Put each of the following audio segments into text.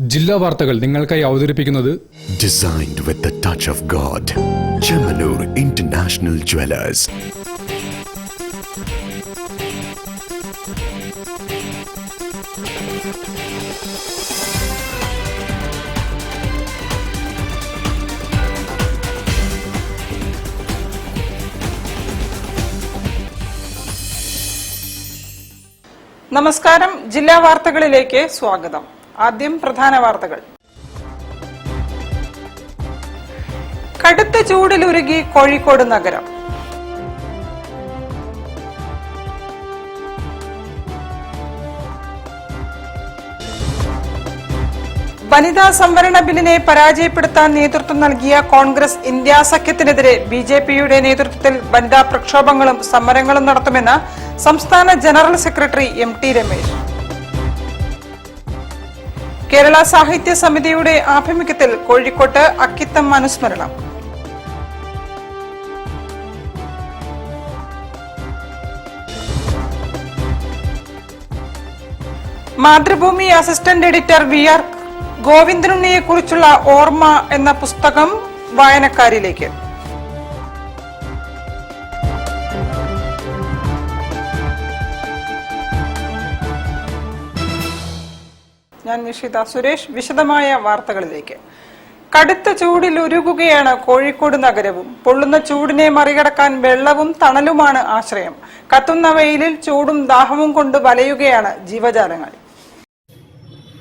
ജില്ലാ വാർത്തകൾ നിങ്ങൾക്കായി അവതരിപ്പിക്കുന്നത് Designed with the touch of God. Chemanur International Jewelers. നമസ്കാരം. ജില്ലാ വാർത്തകളിലേക്ക് സ്വാഗതം. ആദ്യം പ്രധാന വാർത്തകൾ. കടുത്ത ചൂടിലുരുകി കോഴിക്കോട് നഗരം. വനിതാ സംവരണ ബില്ലിനെ പരാജയപ്പെടുത്താൻ നേതൃത്വം നൽകിയ കോൺഗ്രസ് ഇന്ത്യ സഖ്യത്തിനെതിരെ ബിജെപിയുടെ നേതൃത്വത്തിൽ വനിതാ പ്രക്ഷോഭങ്ങളും സമരങ്ങളും നടത്തുമെന്ന് സംസ്ഥാന general secretary MT. Ramesh. Kerala Sahitya സമിതിയുടെ ആഭിമുഖ്യത്തിൽ കോഴിക്കോട്ട് അക്കിത്തം അനുസ്മരണം. Mathrubhumi assistant editor VR. ഗോവിന്ദനുണ്ണിയെ കുറിച്ചുള്ള ഓർമ്മ എന്ന പുസ്തകം വായനക്കാരിലേക്ക്. ഞാൻ നിഷിത സുരേഷ്. വിശദമായ വാർത്തകളിലേക്ക്. കടുത്ത ചൂടിൽ ഉരുകുകയാണ് കോഴിക്കോട് നഗരവും. പൊള്ളുന്ന ചൂടിനെ മറികടക്കാൻ വെള്ളവും തണലുമാണ് ആശ്രയം. കത്തുന്ന വെയിലിൽ ചൂടും ദാഹവും കൊണ്ട് വലയുകയാണ് ജീവജാലങ്ങൾ.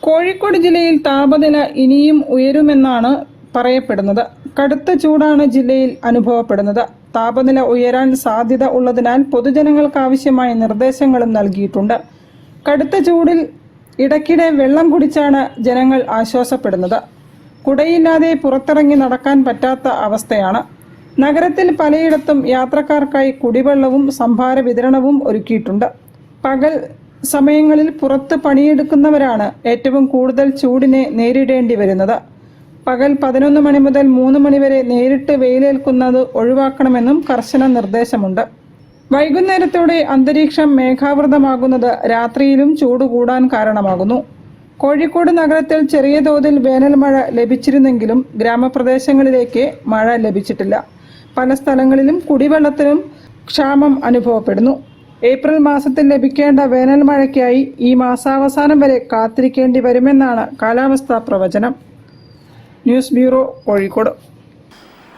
കോഴിക്കോട് ജില്ലയിൽ താപനില ഇനിയും ഉയരുമെന്നാണ് പറയപ്പെടുന്നത്. കടുത്ത ചൂടാണ് ജില്ലയിൽ അനുഭവപ്പെടുന്നത്. താപനില ഉയരാൻ സാധ്യത ഉള്ളതിനാൽ പൊതുജനങ്ങൾക്കാവശ്യമായ നിർദ്ദേശങ്ങളും നൽകിയിട്ടുണ്ട്. കടുത്ത ചൂടിൽ ഇടയ്ക്കിടെ വെള്ളം കുടിച്ചാണ് ജനങ്ങൾ ആശ്വാസപ്പെടുന്നത്. കുടയില്ലാതെ പുറത്തിറങ്ങി നടക്കാൻ പറ്റാത്ത അവസ്ഥയാണ്. നഗരത്തിൽ പലയിടത്തും യാത്രക്കാർക്കായി കുടിവെള്ളവും സംഭാര വിതരണവും ഒരുക്കിയിട്ടുണ്ട്. പകൽ സമയങ്ങളിൽ പുറത്ത് പണിയെടുക്കുന്നവരാണ് ഏറ്റവും കൂടുതൽ ചൂടിനെ നേരിടേണ്ടി വരുന്നത്. പകൽ 11 മണി മുതൽ 3 മണി വരെ നേരിട്ട് വെയിലേൽക്കുന്നത് ഒഴിവാക്കണമെന്നും കർശന നിർദ്ദേശമുണ്ട്. വൈകുന്നേരത്തോടെ അന്തരീക്ഷം മേഘാവൃതമാകുന്നത് രാത്രിയിലും ചൂട് കൂടാൻ കാരണമാകുന്നു. കോഴിക്കോട് നഗരത്തിൽ ചെറിയ തോതിൽ വേനൽ മഴ ലഭിച്ചിരുന്നെങ്കിലും ഗ്രാമപ്രദേശങ്ങളിലേക്ക് മഴ ലഭിച്ചിട്ടില്ല. പല സ്ഥലങ്ങളിലും കുടിവെള്ളത്തിനും ക്ഷാമം അനുഭവപ്പെടുന്നു. ഏപ്രിൽ മാസത്തിൽ ലഭിക്കേണ്ട വേനൽ മഴയ്ക്കായി ഈ മാസാവസാനം വരെ കാത്തിരിക്കേണ്ടി വരുമെന്നാണ് കാലാവസ്ഥാ പ്രവചനം. News bureau, Kozhikode.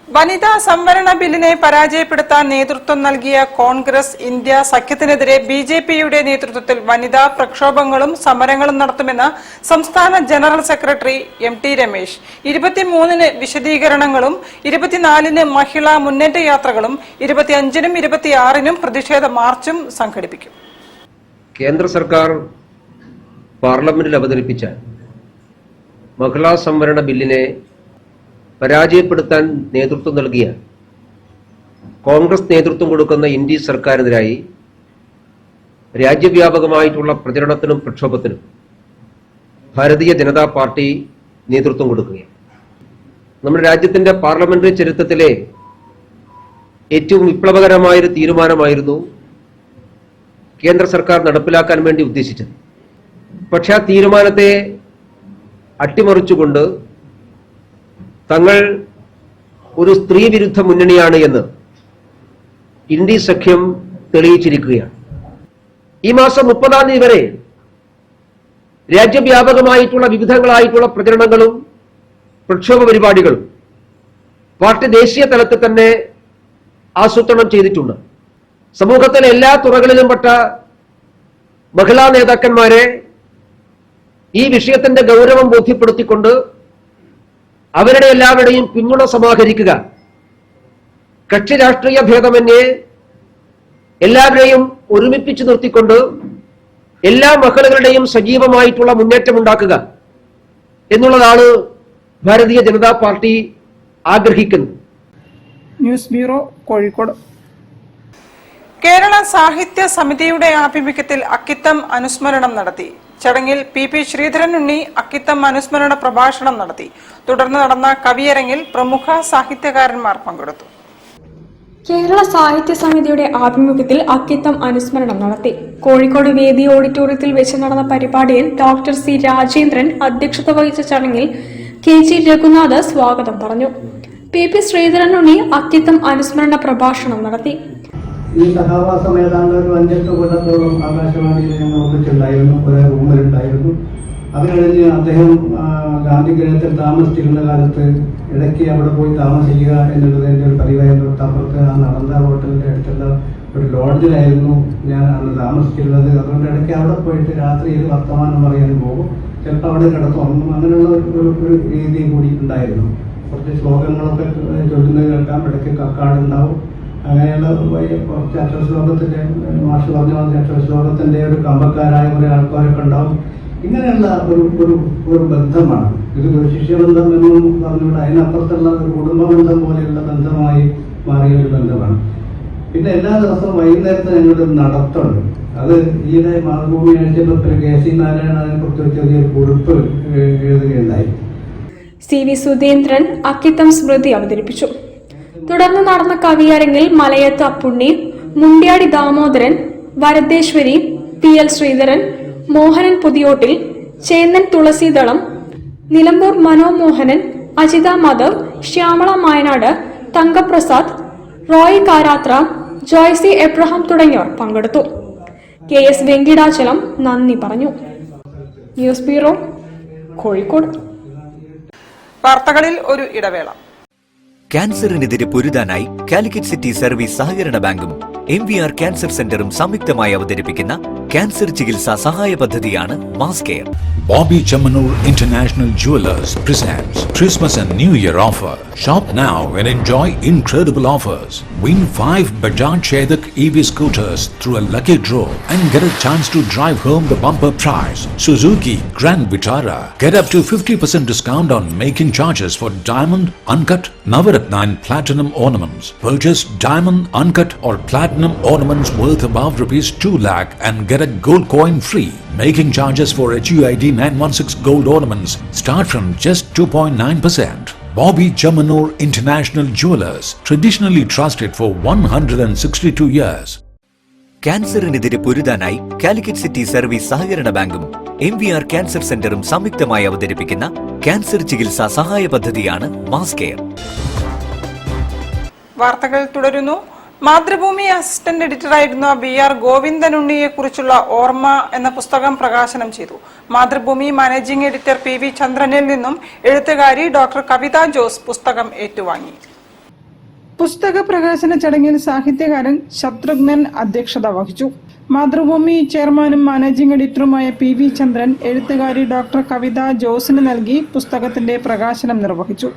വനിതാ സംവരണ ബില്ലിനെ പരാജയപ്പെടുത്താൻ നേതൃത്വം നൽകിയ കോൺഗ്രസ് ഇന്ത്യ സഖ്യത്തിനെതിരെ ബിജെപിയുടെ നേതൃത്വത്തിൽ വനിതാ പ്രക്ഷോഭങ്ങളും സമരങ്ങളും നടത്തുമെന്ന് സംസ്ഥാന ജനറൽ സെക്രട്ടറി എം.ടി. രമേശ്. 23-ന് വിശദീകരണങ്ങളും 24-ന് മഹിളാ മുന്നേറ്റ യാത്രകളും 25-നും 26-നും പ്രതിഷേധ മാർച്ചും സംഘടിപ്പിക്കും. കേന്ദ്ര സർക്കാർ പാർലമെന്റിൽ അവതരിപ്പിച്ച മഹിളാ സംവരണ ബില്ലിനെ പരാജയപ്പെടുത്താൻ നേതൃത്വം നൽകിയ കോൺഗ്രസ് നേതൃത്വം കൊടുക്കുന്ന ഇന്ത്യ സർക്കാരിനെതിരായി രാജ്യവ്യാപകമായിട്ടുള്ള പ്രചരണത്തിനും പ്രക്ഷോഭത്തിനും ഭാരതീയ ജനതാ പാർട്ടി നേതൃത്വം കൊടുക്കുകയാണ്. നമ്മുടെ രാജ്യത്തിന്റെ പാർലമെന്ററി ചരിത്രത്തിലെ ഏറ്റവും വിപ്ലവകരമായൊരു തീരുമാനമായിരുന്നു കേന്ദ്ര സർക്കാർ നടപ്പിലാക്കാൻ വേണ്ടി ഉദ്ദേശിച്ചത്. പക്ഷെ ആ തീരുമാനത്തെ അട്ടിമറിച്ചുകൊണ്ട് തങ്ങൾ ഒരു സ്ത്രീ വിരുദ്ധ മുന്നണിയാണ് എന്ന് ഇന്ത്യ സഖ്യം തെളിയിച്ചിരിക്കുകയാണ്. ഈ മാസം 30-ാം തീയതി വരെ രാജ്യവ്യാപകമായിട്ടുള്ള വിവിധങ്ങളായിട്ടുള്ള പ്രചരണങ്ങളും പ്രക്ഷോഭ പരിപാടികളും പാർട്ടി ദേശീയ തലത്തിൽ തന്നെ ആസൂത്രണം ചെയ്തിട്ടുണ്ട്. സമൂഹത്തിലെ എല്ലാ തുറകളിലും പെട്ട മഹിളാ നേതാക്കന്മാരെ ഈ വിഷയത്തിന്റെ ഗൗരവം ബോധ്യപ്പെടുത്തിക്കൊണ്ട് അവരുടെ എല്ലാവരുടെയും പിന്തുണ സമാഹരിക്കുക, കക്ഷി രാഷ്ട്രീയ ഭേദമന്യേ എല്ലാവരെയും ഒരുമിപ്പിച്ചു നിർത്തിക്കൊണ്ട് എല്ലാ മഹിളകളുടെയും സജീവമായിട്ടുള്ള മുന്നേറ്റം ഉണ്ടാക്കുക എന്നുള്ളതാണ് ഭാരതീയ ജനതാ പാർട്ടി ആഗ്രഹിക്കുന്നത്. News bureau, Kozhikode. കേരള സാഹിത്യ സമിതിയുടെ ആഭിമുഖ്യത്തിൽ അക്കിത്തം അനുസ്മരണം നടത്തി. ചടങ്ങിൽ പി. ശ്രീധരൻ ഉണ്ണി അക്കിത്തം അനുസ്മരണ പ്രഭാഷണം നടത്തി. തുടർന്ന് നടന്ന കവിയരങ്ങിൽ പ്രമുഖ സാഹിത്യകാരന്മാർ പങ്കെടുത്തു. കേരള സാഹിത്യ സമിതിയുടെ ആഭിമുഖ്യത്തിൽ അക്കിത്തം അനുസ്മരണം നടത്തി. കോഴിക്കോട് വേദി ഓഡിറ്റോറിയത്തിൽ വെച്ച് നടന്ന പരിപാടിയിൽ ഡോക്ടർ സി രാജേന്ദ്രൻ അധ്യക്ഷത വഹിച്ച ചടങ്ങിൽ KG രഘുനാഥ് സ്വാഗതം പറഞ്ഞു. PP ശ്രീധരൻ ഉണ്ണി അക്കിത്തം അനുസ്മരണ പ്രഭാഷണം നടത്തി. ഈ സഹവാസം ഏതാണ്ട് ഒരു 5-8 കൊല്ലത്തോളം ആകാശവാണിയിൽ ഞങ്ങൾ ഒന്നിച്ചുണ്ടായിരുന്നു, ഒരേ റൂമിലുണ്ടായിരുന്നു. അത് കഴിഞ്ഞ് അദ്ദേഹം ഗാന്ധിഗ്രഹത്തിൽ താമസിച്ചിരുന്ന കാലത്ത് ഇടയ്ക്ക് അവിടെ പോയി താമസിക്കുക എന്നുള്ളത് എൻ്റെ ഒരു പതിവായിരുന്നു. തൊട്ടപ്പുറത്ത് ആ നളന്ദ ഹോട്ടലിൻ്റെ അടുത്തുള്ള ഒരു ലോഡ്ജിലായിരുന്നു ഞാൻ അന്ന് താമസിച്ചിരുന്നത്. അതുകൊണ്ട് ഇടയ്ക്ക് അവിടെ പോയിട്ട് രാത്രിയിൽ വർത്തമാനം പറയാൻ പോകും, ചിലപ്പോൾ അവിടെ കിടത്തുറങ്ങും. അങ്ങനെയുള്ള ഒരു രീതി കൂടി ഉണ്ടായിരുന്നു. കുറച്ച് ശ്ലോകങ്ങളൊക്കെ ചൊല്ലുന്നത് കേൾക്കാം, ഇടയ്ക്ക് കക്കാടുണ്ടാവും. അങ്ങനെയുള്ള കുറച്ച് അക്ഷരശ്ലോകത്തിൻ്റെ മാഷ് പറഞ്ഞു വന്ന അക്ഷരശ്ലോകത്തിൻ്റെ ഒരു കമ്പക്കാരായ കുറേ ആൾക്കാരൊക്കെ ഉണ്ടാവും. ഇങ്ങനെയുള്ള ഒരു ബന്ധമാണ് ഇത്. ഒരു ശിഷ്യബന്ധം എന്നും പറഞ്ഞുകൊണ്ട് അതിനപ്പുറത്തുള്ള ഒരു കുടുംബ ബന്ധം പോലെയുള്ള ബന്ധമായി മാറിയ ഒരു ബന്ധമാണ്. പിന്നെ എല്ലാ ദിവസവും വൈകുന്നേരത്ത് ഞങ്ങളുടെ നടത്തുണ്ട്. അത് ഈയിടെ മാതൃഭൂമി ആഴ്ചപ്പത്തിൽ KC നാരായണൻ അതിനെക്കുറിച്ച് ചെറിയൊരു കുറിപ്പ് എഴുതുകയുണ്ടായി. CV സുധീന്ദ്രൻ അക്കിത്തം സ്മൃതി അവതരിപ്പിച്ചു. തുടർന്ന് നടന്ന കവിയരങ്ങിൽ മലയത്ത് അപ്പുണ്ണി, മുണ്ടിയാടി ദാമോദരൻ, വരദേശ്വരി, PL ശ്രീധരൻ, മോഹനൻ പുതിയോട്ടിൽ, ചേന്നൻ തുളസീദളം, നിലമ്പൂർ മനോമോഹനൻ, അജിത മാധവ്, ശ്യാമള മായനാട്, തങ്കപ്രസാദ്, റോയ് കാരാത്ര, ജോയ്സി എബ്രഹാം തുടങ്ങിയവർ പങ്കെടുത്തു. KS വെങ്കിടാചലം നന്ദി പറഞ്ഞു. News bureau, Kozhikode. വാർത്തകളിൽ ഒരു ഇടവേള. ക്യാൻസറിനെതിരെ പൊരുതാനായി കാലിക്കറ്റ് സിറ്റി സർവീസ് സഹകരണ ബാങ്കും MVR ക്യാൻസർ സെന്ററും സംയുക്തമായി അവതരിപ്പിക്കുന്ന ക്യാൻസർ ചികിത്സാ സഹായ പദ്ധതിയാണ് mass care. Bobby Chamanur International Jewelers presents Christmas and New Year offer. Shop now and enjoy incredible offers. Win 5 Bajaj Chetak EV scooters through a lucky draw and get a chance to drive home the bumper prize. Suzuki Grand Vitara. Get up to 50% discount on making charges for diamond, uncut, Navaratna and platinum ornaments. Purchase diamond, uncut or platinum ornaments worth above ₹2 lakh and get a gold coin free. Making charges for HUID 916 gold ornaments start from just 2.9%. Bobby Chamanur International Jewelers, traditionally trusted for 162 years. ക്യാൻസറിനെതിരെ പൊരുതാനായി Calicut city service സഹകരണ ബാങ്കും MVR cancer സെന്ററും സംയുക്തമായി അവതരിപ്പിക്കുന്ന cancer ചികിത്സാ സഹായ പദ്ധതിയാണ് മാസ് കെയർ. വാർത്തകൾ തുടരുന്നു. മാതൃഭൂമി അസിസ്റ്റന്റ് എഡിറ്ററായിരുന്ന BR ഗോവിന്ദനുണ്ണിയെ കുറിച്ചുള്ള ഓർമ്മ എന്ന പുസ്തകം പ്രകാശനം ചെയ്തു. മാതൃഭൂമി മാനേജിംഗ് എഡിറ്റർ PV ചന്ദ്രനിൽ നിന്നും എഴുത്തുകാരി ഡോക്ടർ കവിത ജോസ് പുസ്തകം ഏറ്റുവാങ്ങി. പുസ്തക പ്രകാശന ചടങ്ങിൽ സാഹിത്യകാരൻ ശത്രുഘ്നൻ അധ്യക്ഷത വഹിച്ചു. മാതൃഭൂമി ചെയർമാനും മാനേജിംഗ് എഡിറ്ററുമായ PV ചന്ദ്രൻ എഴുത്തുകാരി ഡോക്ടർ കവിത ജോസിന് നൽകി പുസ്തകത്തിന്റെ പ്രകാശനം നിർവഹിച്ചു.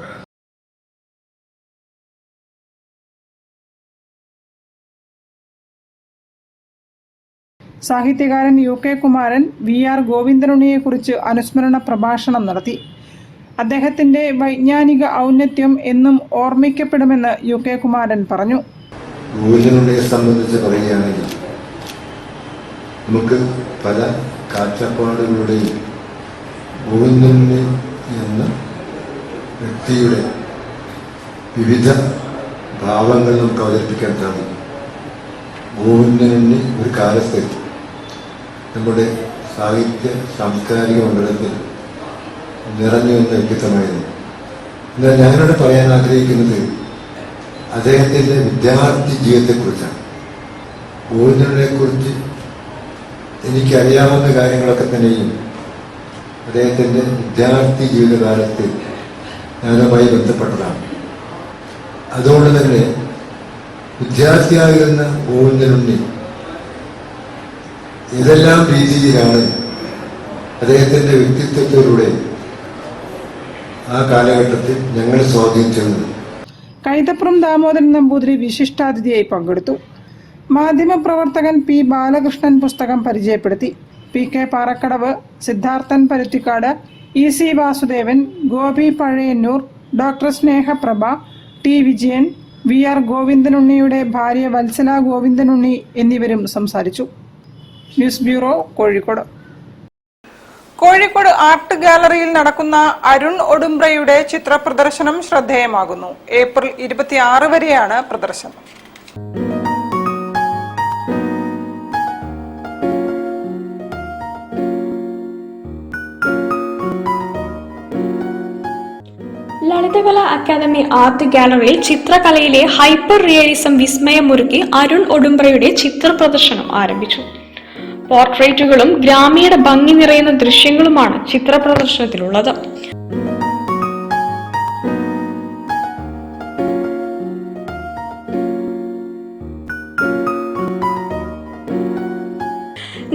സാഹിത്യകാരൻ UK കുമാരൻ VR ഗോവിന്ദനുണ്ണിയെക്കുറിച്ച് അനുസ്മരണ പ്രഭാഷണം നടത്തി. അദ്ദേഹത്തിന്റെ വൈജ്ഞാനിക ഔന്നത്യം എന്നും ഓർമ്മിക്കപ്പെടുമെന്ന് UK കുമാരൻ പറഞ്ഞു. ഗോവിന്ദനുണ്ണിയെ സംബന്ധിച്ച് പറയുകയാണെങ്കിൽ നമുക്ക് പല കാഴ്ചപ്പാടുകളുടെയും ഗോവിന്ദനുണ്ണി എന്ന വ്യക്തിയുടെ വിവിധ ഭാവങ്ങൾ നമുക്ക് അവതരിപ്പിക്കാൻ സാധിക്കും. ഗോവിന്ദനുണ്ണി ഒരു കാലത്ത് നമ്മുടെ സാഹിത്യ സാംസ്കാരിക മണ്ഡലത്തിൽ നിറഞ്ഞു വന്ന വ്യക്തിത്വമായിരുന്നു. എന്നാൽ ഞാനിവിടെ പറയാൻ ആഗ്രഹിക്കുന്നത് അദ്ദേഹത്തിൻ്റെ വിദ്യാർത്ഥി ജീവിതത്തെക്കുറിച്ചാണ്. ഗോവിന്ദനെക്കുറിച്ച് എനിക്കറിയാവുന്ന കാര്യങ്ങളൊക്കെ തന്നെയും അദ്ദേഹത്തിൻ്റെ വിദ്യാർത്ഥി ജീവിതകാലത്ത് ഞാനുമായി ബന്ധപ്പെട്ടതാണ്. അതുകൊണ്ട് തന്നെ വിദ്യാർത്ഥിയായിരുന്ന ഗോവിന്ദനുണ്ണി ഏതെല്ലാം രീതിയിലാണ് അദ്ദേഹത്തിൻ്റെ വ്യക്തിത്വത്തിലൂടെ ആ കാലഘട്ടത്തിൽ ഞങ്ങൾ സ്വാധീനിച്ചത്. കൈതപ്രം ദാമോദരൻ നമ്പൂതിരി വിശിഷ്ടാതിഥിയായി പങ്കെടുത്തു. മാധ്യമപ്രവർത്തകൻ P ബാലകൃഷ്ണൻ പുസ്തകം പരിചയപ്പെടുത്തി. PK Parakkadavu, Siddharthan Paruthikad, EC Vasudevan, Gopi Pazhayannur, doctor Snehaprabha, T Vijayan, VR ഗോവിന്ദനുണ്ണിയുടെ ഭാര്യ വത്സല ഗോവിന്ദനുണ്ണി എന്നിവരും സംസാരിച്ചു. News bureau, Kozhikode. Kozhikode art ഗാലറിയിൽ നടക്കുന്ന അരുൺ ഒഡുംബ്രയുടെ ചിത്ര പ്രദർശനം ശ്രദ്ധേയമാകുന്നു. ഏപ്രിൽ 26 വരെയാണ് പ്രദർശനം. ലളിതകലാ അക്കാദമി ആർട്ട് ഗാലറിയിൽ ചിത്രകലയിലെ ഹൈപ്പർ റിയലിസം വിസ്മയമൊരുക്കി അരുൺ ഒടുമ്പ്രയുടെ ചിത്ര പ്രദർശനം ആരംഭിച്ചു. പോർട്രേറ്റുകളും ഗ്രാമീണ ഭംഗി നിറയുന്ന ദൃശ്യങ്ങളുമാണ് ചിത്ര പ്രദർശനത്തിലുള്ളത്.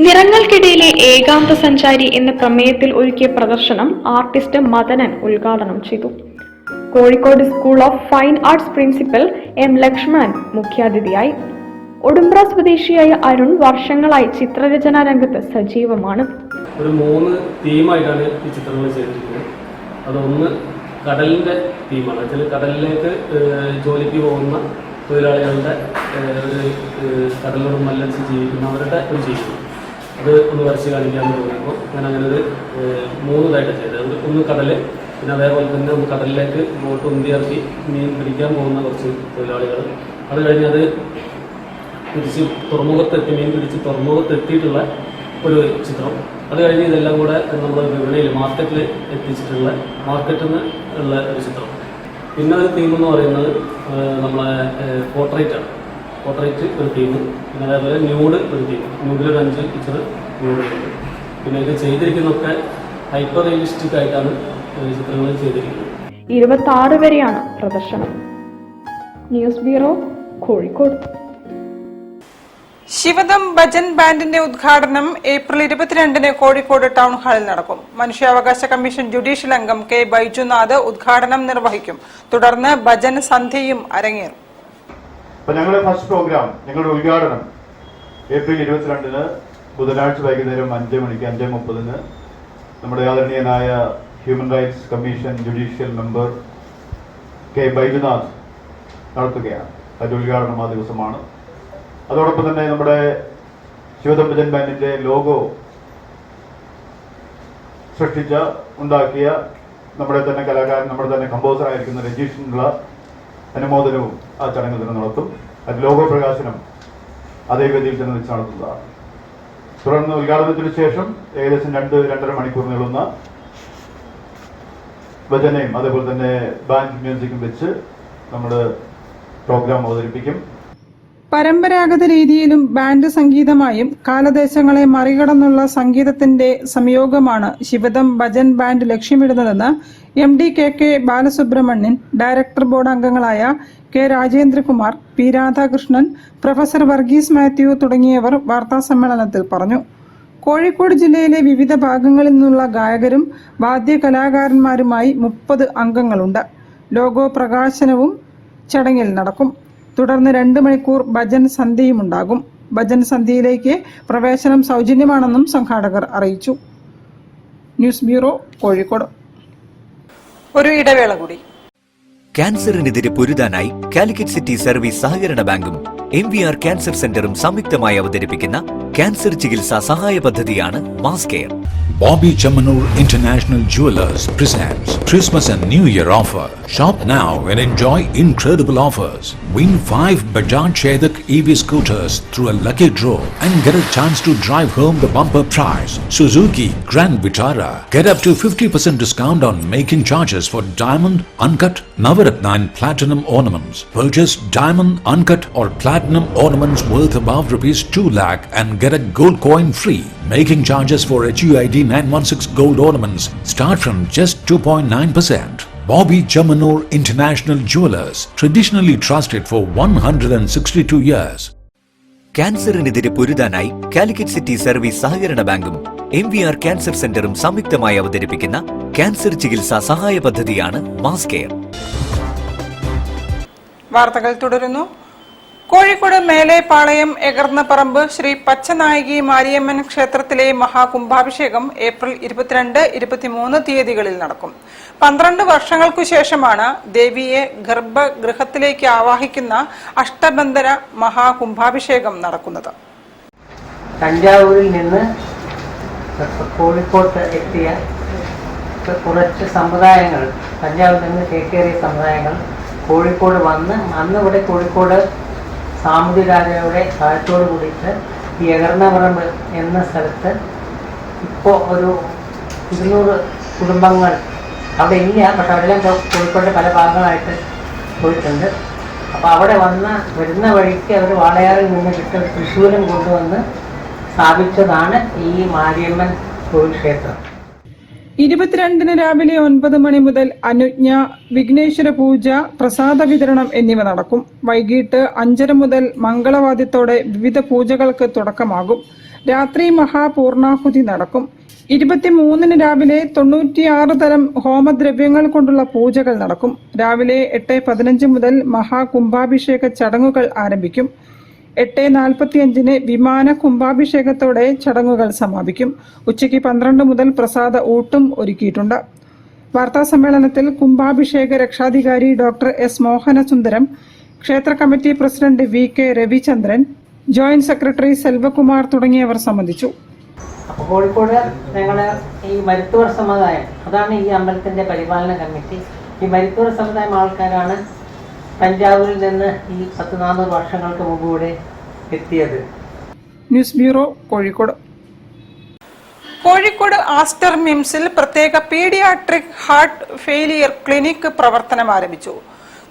നിറങ്ങൾക്കിടയിലെ ഏകാന്ത സഞ്ചാരി എന്ന പ്രമേയത്തിൽ ഒരുക്കിയ പ്രദർശനം ആർട്ടിസ്റ്റ് മദനൻ ഉദ്ഘാടനം ചെയ്തു. Kozhikode school of fine arts principal M Lakshmanan മുഖ്യാതിഥിയായി. ഒടുമ്പ്ര സ്വദേശിയായ അരുൺ വർഷങ്ങളായി ചിത്രരചനാ രംഗത്ത് സജീവമാണ്. ഒരു 3 തീമായിട്ടാണ് ഈ ചിത്രങ്ങൾ ചെയ്തിരിക്കുന്നത്. അതൊന്ന് കടലിൻ്റെ തീമാണ്. വെച്ചാൽ കടലിലേക്ക് ജോലിക്ക് പോകുന്ന തൊഴിലാളികളുടെ കടലിനോട് മല്ലടിച്ച് ജീവിക്കുന്നവരുടെ ഒരു ജീവിതം അത് ഒന്ന് വരച്ച് കാണിക്കാമെന്ന് തോന്നിയപ്പോൾ ഞാൻ അങ്ങനെ ഒരു 3 ഇതായിട്ട് ചെയ്തത്. ഒന്ന് കടൽ, പിന്നെ അതേപോലെ തന്നെ ഒന്ന് കടലിലേക്ക് ബോട്ട് ഉന്തിയിറക്കി മീൻ പിടിക്കാൻ പോകുന്ന കുറച്ച് തൊഴിലാളികൾ, അത് കഴിഞ്ഞ് അത് തിരിച്ച് തുറമുഖത്തെത്തി മീൻ പിടിച്ച് തുറമുഖത്തെത്തിയിട്ടുള്ള ഒരു ചിത്രം, അത് കഴിഞ്ഞ് ഇതെല്ലാം കൂടെ നമ്മൾ വിപണിയിൽ മാർക്കറ്റിൽ എത്തിച്ചിട്ടുള്ള മാർക്കറ്റിൽ നിന്ന് ഉള്ള ഒരു ചിത്രം. പിന്നെ ഒരു തീം എന്ന് പറയുന്നത് നമ്മളെ പോർട്രേറ്റാണ്. പോർട്രേറ്റ് ഒരു തീം, പിന്നെ അതേപോലെ ന്യൂഡ് ഒരു തീം. ന്യൂഡിലൊരു 5 പിക്ചർ ന്യൂഡിലുണ്ട്. പിന്നെ ഇത് ചെയ്തിരിക്കുന്നതൊക്കെ ഹൈപ്പർ റിയലിസ്റ്റിക് ആയിട്ടാണ് ചിത്രങ്ങൾ ചെയ്തിരിക്കുന്നത്. 26 വരെയാണ് പ്രദർശനം. News bureau, Kozhikode. ശിവദം ഭജൻ ബാൻഡിന്റെ ഉദ്ഘാടനം ഏപ്രിൽ 22 കോഴിക്കോട് ടൗൺ ഹാളിൽ നടക്കും. മനുഷ്യാവകാശ കമ്മീഷൻ ജുഡീഷ്യൽ അംഗം കെ ബൈജുനാഥ് ഉദ്ഘാടനം നിർവഹിക്കും. തുടർന്ന് ഭജൻ സന്ധ്യയും അരങ്ങേറും. ഞങ്ങളുടെ ഫസ്റ്റ് പ്രോഗ്രാം, ഞങ്ങളുടെ ഉദ്ഘാടനം ഏപ്രിൽ 22 ബുധനാഴ്ച വൈകുന്നേരം 5 മണിക്ക് 5:30 നമ്മുടെ ആദരണീയനായ human rights commission judicial member K Baijunath നടത്തുകയാണ്. അതിന്റെ ഉദ്ഘാടനം ആ ദിവസമാണ്. അതോടൊപ്പം തന്നെ നമ്മുടെ ശിവദം ഭജൻ ബാൻഡിന്റെ ലോഗോ ഉണ്ടാക്കിയ നമ്മുടെ തന്നെ കലാകാരൻ, നമ്മുടെ തന്നെ കമ്പോസർ ആയിരിക്കുന്ന രജീഷിനുള്ള അനുമോദനവും ആ ചടങ്ങിൽ തന്നെ നടത്തും. അത് ലോഗോ പ്രകാശനം അതേ വേദിയിൽ തന്നെ വെച്ച് നടത്തുന്നതാണ്. തുടർന്ന് ഉദ്ഘാടനത്തിന് ശേഷം ഏകദേശം 2-2.5 മണിക്കൂർ നീളുന്ന ഭജനയും അതേപോലെ തന്നെ ബാൻഡ് മ്യൂസിക്കും വെച്ച് നമ്മൾ പ്രോഗ്രാം അവതരിപ്പിക്കും. പരമ്പരാഗത രീതിയിലും ബാൻഡ് സംഗീതമായും കാലദേശങ്ങളെ മറികടന്നുള്ള സംഗീതത്തിന്റെ സംയോഗമാണ് ശിവദം ഭജൻ ബാൻഡ് ലക്ഷ്യമിടുന്നതെന്ന് MD KK Balasubramanian, director board അംഗങ്ങളായ K Rajendrakumar, P Radhakrishnan, professor Varghese Mathew തുടങ്ങിയവർ വാർത്താസമ്മേളനത്തിൽ പറഞ്ഞു. കോഴിക്കോട് ജില്ലയിലെ വിവിധ ഭാഗങ്ങളിൽ നിന്നുള്ള ഗായകരും വാദ്യകലാകാരന്മാരുമായി 30 അംഗങ്ങളുണ്ട്. ലോഗോ പ്രകാശനവും ചടങ്ങിൽ നടക്കും. തുടർന്ന് 2 മണിക്കൂർ ഭജൻ സന്ധ്യയുമുണ്ടാകും. ഭജൻ സന്ധ്യയിലേക്ക് പ്രവേശനം സൗജന്യമാണെന്നും സംഘാടകർ അറിയിച്ചു. News bureau, Kozhikode. ഒരു ഇടവേള കൂടി. ക്യാൻസറിനെതിരെ പൊരുതാനായി കാലിക്കറ്റ് സിറ്റി സർവീസ് സഹകരണ ബാങ്കും MVR ക്യാൻസർ സെന്ററും സംയുക്തമായി അവതരിപ്പിക്കുന്ന ക്യാൻസർ ചികിത്സാ സഹായ പദ്ധതിയാണ് mass care. Bobby Chamanur International Jewelers presents Christmas and New Year offer. Shop now and enjoy incredible offers. Win 5 Bajaj Chetak EV scooters through a lucky draw and get a chance to drive home the bumper prize, Suzuki Grand Vitara. Get up to 50% discount on making charges for diamond, uncut, Navaratna and platinum ornaments. Purchase diamond, uncut or platinum ornaments worth above rupees 2 lakh and get a gold coin free. Making charges for HUID 916 gold ornaments start from just 2.9%. Bobby Chamanur International Jewelers, traditionally trusted for 162 years. ക്യാൻസറിനെതിരെ പൊരുതാനായി Calicut city service സഹകരണ ബാങ്കും MVR cancer സെന്ററും സംയുക്തമായി അവതരിപ്പിക്കുന്ന cancer ചികിത്സാ സഹായ പദ്ധതിയാണ് മാസ് കെയർ. വാർത്തകൾ തുടരുന്നു. കോഴിക്കോട് മേലെപ്പാളയം എകർന്നപ്പറമ്പ് ശ്രീ പച്ചനായകി മാരിയമ്മൻ ക്ഷേത്രത്തിലെ മഹാകുംഭാഭിഷേകം ഏപ്രിൽ 22, 23 തീയതികളിൽ നടക്കും. 12 വർഷങ്ങൾക്കു ശേഷമാണ് ദേവിയെ ഗർഭഗൃഹത്തിലേക്ക് ആവാഹിക്കുന്ന അഷ്ടബന്ധന മഹാകുംഭാഭിഷേകം നടക്കുന്നത്. തഞ്ചാവൂരിൽ നിന്ന് കോഴിക്കോട്ട് എത്തിയ കുറച്ച് സമുദായങ്ങൾ, തഞ്ചാവൂരിൽ നിന്ന് ചേക്കേറിയ സമുദായങ്ങൾ കോഴിക്കോട് വന്ന് അന്ന് ഇവിടെ കോഴിക്കോട് സാമുദ്രി രാജയുടെ സഹായത്തോട് കൂടിയിട്ട് ഈ എകർന്നപറമ്പ് എന്ന സ്ഥലത്ത് ഇപ്പോൾ ഒരു 200 കുടുംബങ്ങൾ അവിടെ ഇല്ല, പക്ഷെ അവിടെല്ലാം കോഴിക്കോട് പല ഭാഗങ്ങളായിട്ട് പോയിട്ടുണ്ട്. അപ്പോൾ അവിടെ വരുന്ന വഴിക്ക് അവർ വാളയാറിൽ നിന്ന് കിട്ടുന്ന തൃശ്ശൂരം കൊണ്ടുവന്ന് സ്ഥാപിച്ചതാണ് ഈ മാരിയമ്മൻ കോവിൽ ക്ഷേത്രം. 22 രാവിലെ 9 മണി മുതൽ അനുജ്ഞ, വിഘ്നേശ്വര പൂജ, പ്രസാദ വിതരണം എന്നിവ നടക്കും. വൈകിട്ട് 5:30 മുതൽ മംഗളവാദ്യത്തോടെ വിവിധ പൂജകൾക്ക് തുടക്കമാകും. രാത്രി മഹാപൂർണാഹുതി നടക്കും. 23 രാവിലെ 96 തരം ഹോമദ്രവ്യങ്ങൾ കൊണ്ടുള്ള പൂജകൾ നടക്കും. രാവിലെ 8:15 മുതൽ മഹാകുംഭാഭിഷേക ചടങ്ങുകൾ ആരംഭിക്കും. 8:45 വിമാന കുംഭാഭിഷേകത്തോടെ ചടങ്ങുകൾ സമാപിക്കും. ഉച്ചയ്ക്ക് 12 മുതൽ പ്രസാദ ഊട്ടും ഒരുക്കിയിട്ടുണ്ട്. വാർത്താ സമ്മേളനത്തിൽ കുംഭാഭിഷേക രക്ഷാധികാരി ഡോക്ടർ എസ് മോഹനസുന്ദരം, ക്ഷേത്ര committee president VK Ravichandran, joint secretary Selvakumar തുടങ്ങിയവർ സംബന്ധിച്ചു. അപ്പോൾ കോഴിക്കോട് ഞങ്ങൾ ഈ മരുത്തൂർ സമുദായം, അതാണ് ഈ അമ്പലത്തിൻ്റെ പരിപാലന കമ്മിറ്റി. ഈ മരുത്തൂർ സമുദായം ആൾക്കാരാണ് പഞ്ചാബിൽ നിന്ന് ഈ 100-400 വർഷങ്ങൾക്ക് മുമ്പ് ഇവിടെ എത്തിയത്. News bureau, Kozhikode. Kozhikode Aster മിംസിൽ പ്രത്യേക പീഡിയാട്രിക് ഹാർട്ട് ഫെയിലിയർ ക്ലിനിക് പ്രവർത്തനം ആരംഭിച്ചു.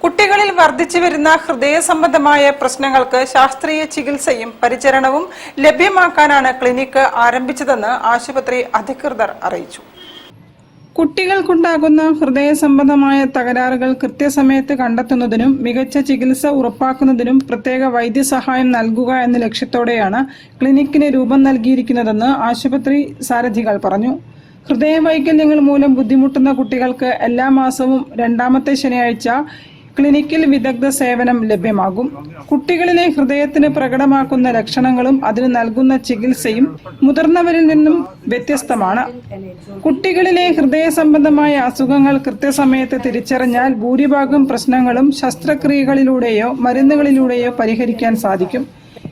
കുട്ടികളിൽ വർദ്ധിച്ചു വരുന്ന ഹൃദയ സംബന്ധമായ പ്രശ്നങ്ങൾക്ക് ശാസ്ത്രീയ ചികിത്സയും പരിചരണവും ലഭ്യമാക്കാനാണ് ക്ലിനിക്ക് ആരംഭിച്ചതെന്ന് ആശുപത്രി അധികൃതർ അറിയിച്ചു. കുട്ടികൾക്കുണ്ടാകുന്ന ഹൃദയ സംബന്ധമായ തകരാറുകൾ കൃത്യസമയത്ത് കണ്ടെത്തുന്നതിനും മികച്ച ചികിത്സ ഉറപ്പാക്കുന്നതിനും പ്രത്യേക വൈദ്യസഹായം നൽകുക എന്ന ലക്ഷ്യത്തോടെയാണ് ക്ലിനിക്കിന് രൂപം നൽകിയിരിക്കുന്നതെന്ന് ആശുപത്രി സാരഥികൾ പറഞ്ഞു. ഹൃദയവൈകല്യങ്ങൾ മൂലം ബുദ്ധിമുട്ടുന്ന കുട്ടികൾക്ക് എല്ലാ മാസവും 2ാമത്തെ ശനിയാഴ്ച ക്ലിനിക്കിൽ വിദഗ്ധ സേവനം ലഭ്യമാകും. കുട്ടികളിലെ ഹൃദയത്തിന് പ്രകടമാക്കുന്ന ലക്ഷണങ്ങളും അതിന് നൽകുന്ന ചികിത്സയും മുതിർന്നവരിൽ നിന്നും വ്യത്യസ്തമാണ്. കുട്ടികളിലെ ഹൃദയ സംബന്ധമായ അസുഖങ്ങൾ കൃത്യസമയത്ത് തിരിച്ചറിഞ്ഞാൽ ഭൂരിഭാഗം പ്രശ്നങ്ങളും ശസ്ത്രക്രിയകളിലൂടെയോ മരുന്നുകളിലൂടെയോ പരിഹരിക്കാൻ സാധിക്കും.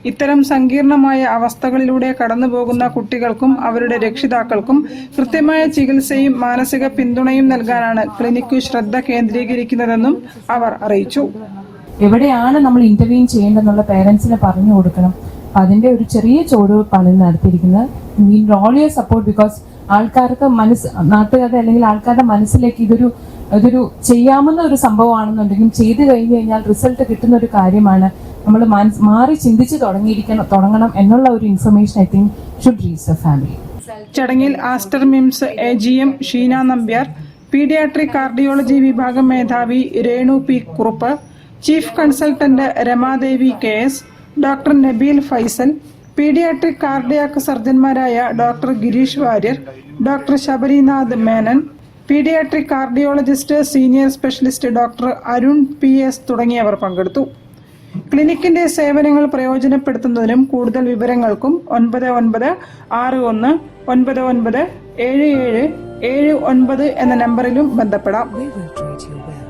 ഇത്തരം സങ്കീർണമായ അവസ്ഥകളിലൂടെ കടന്നുപോകുന്ന കുട്ടികൾക്കും അവരുടെ രക്ഷിതാക്കൾക്കും കൃത്യമായ ചികിത്സയും മാനസിക പിന്തുണയും നൽകാനാണ് ക്ലിനിക്ക് ശ്രദ്ധ കേന്ദ്രീകരിക്കുന്നതെന്നും അവർ അറിയിച്ചു. എവിടെയാണ് നമ്മൾ ഇന്റർവീൻ ചെയ്യേണ്ടതെന്നുള്ള പേരൻസിന് പറഞ്ഞു കൊടുക്കണം. അതിന്റെ ഒരു ചെറിയ ചുവടുവെപ്പാണ് നടത്തിയിരിക്കുന്നത്. ഓൾ യുവർ സപ്പോർട്ട്, ബിക്കോസ് ആൾക്കാർക്ക് നാട്ടുകാരുടെ അല്ലെങ്കിൽ ആൾക്കാരുടെ മനസ്സിലേക്ക് ഇതൊരു ചെയ്യാവുന്ന ഒരു സംഭവമാണെന്നുണ്ടെങ്കിലും ചെയ്തു കഴിഞ്ഞു കഴിഞ്ഞാൽ റിസൾട്ട് കിട്ടുന്ന ഒരു കാര്യമാണ്. നമ്മൾ മാറി ചിന്തിച്ച് തുടങ്ങണം എന്നുള്ള ഒരു information I think should reach the family. ചടങ്ങിൽ Aster MIMS AGM Sheena Nambiar, paediatric cardiology വിഭാഗം മേധാവി Renu P. Kurup, chief consultant Ramadevi KS, doctor Nabeel Faisal, paediatric cardiac സർജന്മാരായ doctor Girish Warrier, doctor Sabarinath Menon, paediatric cardiologist senior specialist doctor Arun PS തുടങ്ങിയവർ പങ്കെടുത്തു. ക്ലിനിക്കിന്റെ സേവനങ്ങൾ പ്രയോജനപ്പെടുത്തുന്നതിനും കൂടുതൽ വിവരങ്ങൾക്കും 9961997779 എന്ന നമ്പറിലും ബന്ധപ്പെടാം.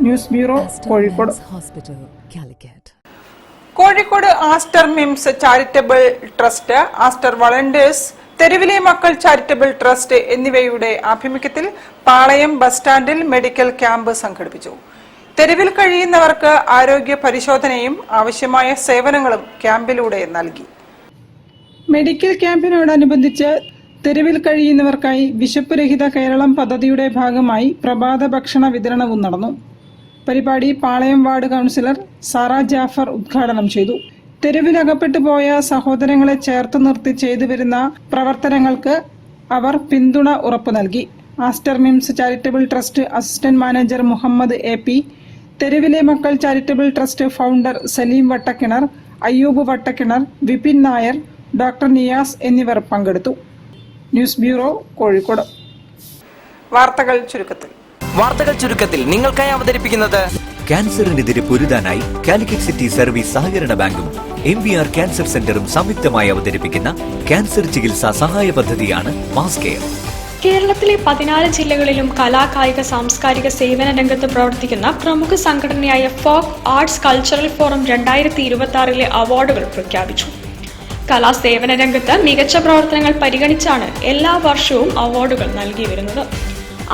News bureau, Kozhikode. Kozhikode Aster MIMS charitable trust, Aster volunteers, തെരുവിലെ മക്കൾ ചാരിറ്റബിൾ ട്രസ്റ്റ് എന്നിവയുടെ ആഭിമുഖ്യത്തിൽ പാളയം ബസ് സ്റ്റാൻഡിൽ മെഡിക്കൽ ക്യാമ്പ് സംഘടിപ്പിച്ചു. തെരുവിൽ കഴിയുന്നവർക്ക് ആരോഗ്യ പരിശോധനയും ആവശ്യമായ സേവനങ്ങളും ക്യാമ്പിലൂടെ നൽകി. മെഡിക്കൽ ക്യാമ്പിനോടനുബന്ധിച്ച് തെരുവിൽ കഴിയുന്നവർക്കായി വിശപ്പ് രഹിത കേരളം പദ്ധതിയുടെ ഭാഗമായി പ്രഭാത ഭക്ഷണ വിതരണവും നടന്നു. പരിപാടി പാളയം വാർഡ് കൗൺസിലർ സാറ ജാഫർ ഉദ്ഘാടനം ചെയ്തു. തെരുവിലകപ്പെട്ടു പോയ സഹോദരങ്ങളെ ചേർത്ത് നിർത്തി ചെയ്തു വരുന്ന പ്രവർത്തനങ്ങൾക്ക് അവർ പിന്തുണ ഉറപ്പു നൽകി. Aster MIMS charitable trust assistant manager Muhammad AP, തെരുവിലെ മക്കൾ charitable trust founder Salim Vattakkinar, Ayyub Vattakkinar, Vipin Nair, doctor Niyas എന്നിവർ പങ്കെടുത്തു. News bureau, Kozhikode. വാർത്തകൾ ചുരുക്കത്തിൽ നിങ്ങൾക്കായി അവതരിപ്പിക്കുന്നത് ക്യാൻസറിനെതിരെ പൊരുതാനായി കാലിക്കറ്റ് സിറ്റി സർവീസ് സഹകരണ ബാങ്കും MVR ക്യാൻസർ സെന്ററും സംയുക്തമായി അവതരിപ്പിക്കുന്ന ക്യാൻസർ ചികിത്സാ സഹായ പദ്ധതിയാണ് മാസ് കെയർ. കേരളത്തിലെ 14 ജില്ലകളിലും കലാകായിക സാംസ്കാരിക സേവന രംഗത്ത് പ്രവർത്തിക്കുന്ന പ്രമുഖ സംഘടനയായ ഫോക്ക് ആർട്സ് കൾച്ചറൽ ഫോറം 2026 അവാർഡുകൾ പ്രഖ്യാപിച്ചു. കലാസേവന രംഗത്ത് മികച്ച പ്രവർത്തനങ്ങൾ പരിഗണിച്ചാണ് എല്ലാ വർഷവും അവാർഡുകൾ നൽകി വരുന്നത്.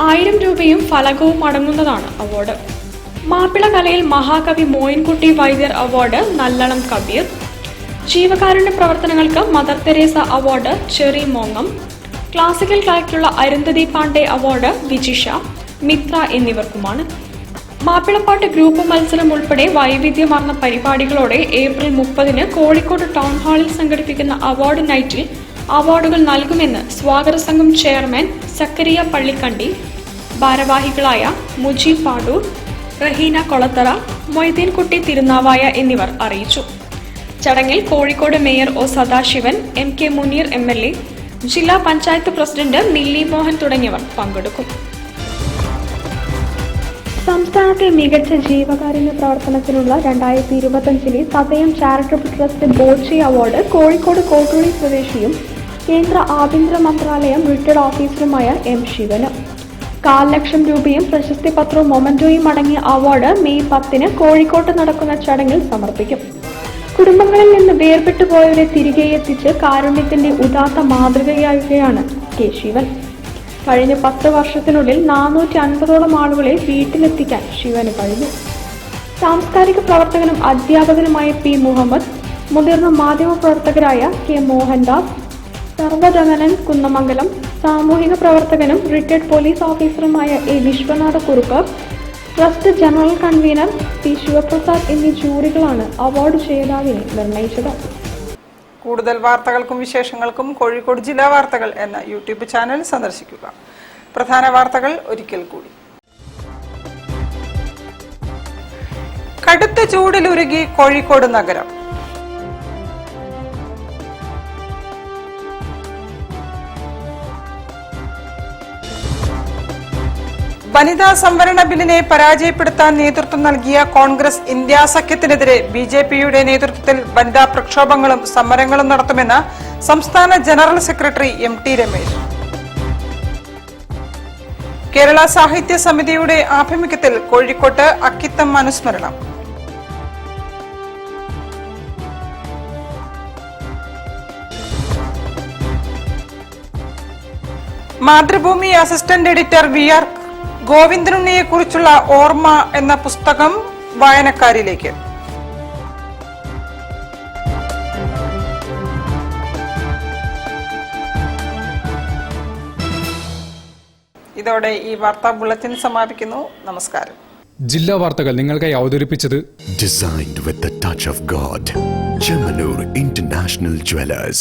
1000 രൂപയും ഫലകവും അടങ്ങുന്നതാണ് അവാർഡ്. മാപ്പിള കലയിൽ മഹാകവി മോയിൻകുട്ടി വൈദ്യർ അവാർഡ് നല്ലളം കബീർ. ജീവകാരുണ്യ പ്രവർത്തനങ്ങൾക്ക് മദർ തെരേസ അവാർഡ് ചെറി മോങ്ങം. ക്ലാസിക്കൽ കലയ്ക്കുള്ള അരുന്ധതി പാണ്ഡെ അവാർഡ് വിജിഷ. മിത്ര എന്നിവർക്കുമാണ്. മാപ്പിളപ്പാട്ട് ഗ്രൂപ്പ് മത്സരം ഉൾപ്പെടെ വൈവിധ്യമാർന്ന പരിപാടികളോടെ ഏപ്രിൽ 30 കോഴിക്കോട് ടൗൺ ഹാളിൽ സംഘടിപ്പിക്കുന്ന അവാർഡ് നൈറ്റിൽ അവാർഡുകൾ നൽകുമെന്ന് സ്വാഗത സംഘം ചെയർമാൻ സക്കരിയ പള്ളിക്കണ്ടി, ഭാരവാഹികളായ മുജീബ് പാടൂർ, റഹീന കൊളത്തറ, മൊയ്തീൻകുട്ടി തിരുനാവായ എന്നിവർ അറിയിച്ചു. ചടങ്ങിൽ Kozhikode mayor O Sadashivan, MK Muneer MLA, ജില്ലാ പഞ്ചായത്ത് പ്രസിഡന്റ് മില്ലി മോഹൻ തുടങ്ങിയവർ പങ്കെടുക്കും. സംസ്ഥാനത്തെ മികച്ച ജീവകാരുണ്യ പ്രവർത്തനത്തിനുള്ള 2025 സതയം ചാരിറ്റബിൾ ട്രസ്റ്റ് ബോച്ചി അവാർഡ് കോഴിക്കോട് കോട്ടൂളി സ്വദേശിയും കേന്ദ്ര ആഭ്യന്തര മന്ത്രാലയം റിട്ടയർഡ് ഓഫീസറുമായ M ശിവന്. 500,000 രൂപയും പ്രശസ്തി പത്രവും മൊമന്റോയും അടങ്ങിയ അവാർഡ് മെയ് 10 കോഴിക്കോട്ട് നടക്കുന്ന ചടങ്ങിൽ സമർപ്പിക്കും. കുടുംബങ്ങളിൽ നിന്ന് വേർപെട്ടു പോയവരെ തിരികെ എത്തിച്ച് കാരുണ്യത്തിന്റെ ഉദാത്ത മാതൃകയാവുകയാണ് K ശിവൻ. കഴിഞ്ഞ 10 വർഷത്തിനുള്ളിൽ 450ഓളം ആളുകളെ വീട്ടിലെത്തിക്കാൻ ശിവന് കഴിഞ്ഞു. സാംസ്കാരിക പ്രവർത്തകനും അധ്യാപകനുമായ P മുഹമ്മദ്, മുതിർന്ന മാധ്യമപ്രവർത്തകരായ K മോഹൻദാസ്, സർവ്വജനൻ കുന്നമംഗലം, സാമൂഹിക പ്രവർത്തകനും റിട്ടയർഡ് പോലീസ് ഓഫീസറുമായ A Viswanatha Kurup, trust general convener P Sivaprasad എന്നീ ജൂറികളാണ് അവാർഡ് ജേതാവിനെ നിർണയിച്ചത്. കൂടുതൽ വാർത്തകൾക്കും വിശേഷങ്ങൾക്കും കോഴിക്കോട് ജില്ലാ വാർത്തകൾ എന്ന യൂട്യൂബ് ചാനൽ സന്ദർശിക്കുക. പ്രധാന വാർത്തകൾ ഒരിക്കൽ കൂടി. കടുത്ത ചൂടിലുരുകി കോഴിക്കോട് നഗരം. വനിതാ സംവരണ ബില്ലിനെ പരാജയപ്പെടുത്താൻ നേതൃത്വം നൽകിയ കോൺഗ്രസ് ഇന്ത്യ സഖ്യത്തിനെതിരെ ബിജെപിയുടെ നേതൃത്വത്തിൽ വനിതാ പ്രക്ഷോഭങ്ങളും സമരങ്ങളും നടത്തുമെന്ന് സംസ്ഥാന general secretary MT Ramesh. Kerala Sahitya സമിതിയുടെ ആഭിമുഖ്യത്തിൽ കോഴിക്കോട്ട് അക്കിത്തം അനുസ്മരണം. മാതൃഭൂമി അസിസ്റ്റന്റ് എഡിറ്റർ VR ഗോവിന്ദനുണ്ണിയെ കുറിച്ചുള്ള ഓർമ്മ എന്ന പുസ്തകം വായനക്കാരിലേക്ക്. ഇതോടെ ഈ വാർത്താ ബുള്ളറ്റിൻ സമാപിക്കുന്നു. നമസ്കാരം. ജില്ലാ വാർത്തകൾ നിങ്ങൾക്കായി അവതരിപ്പിച്ചത് Designed with the touch of God. Chemanur International Jewelers.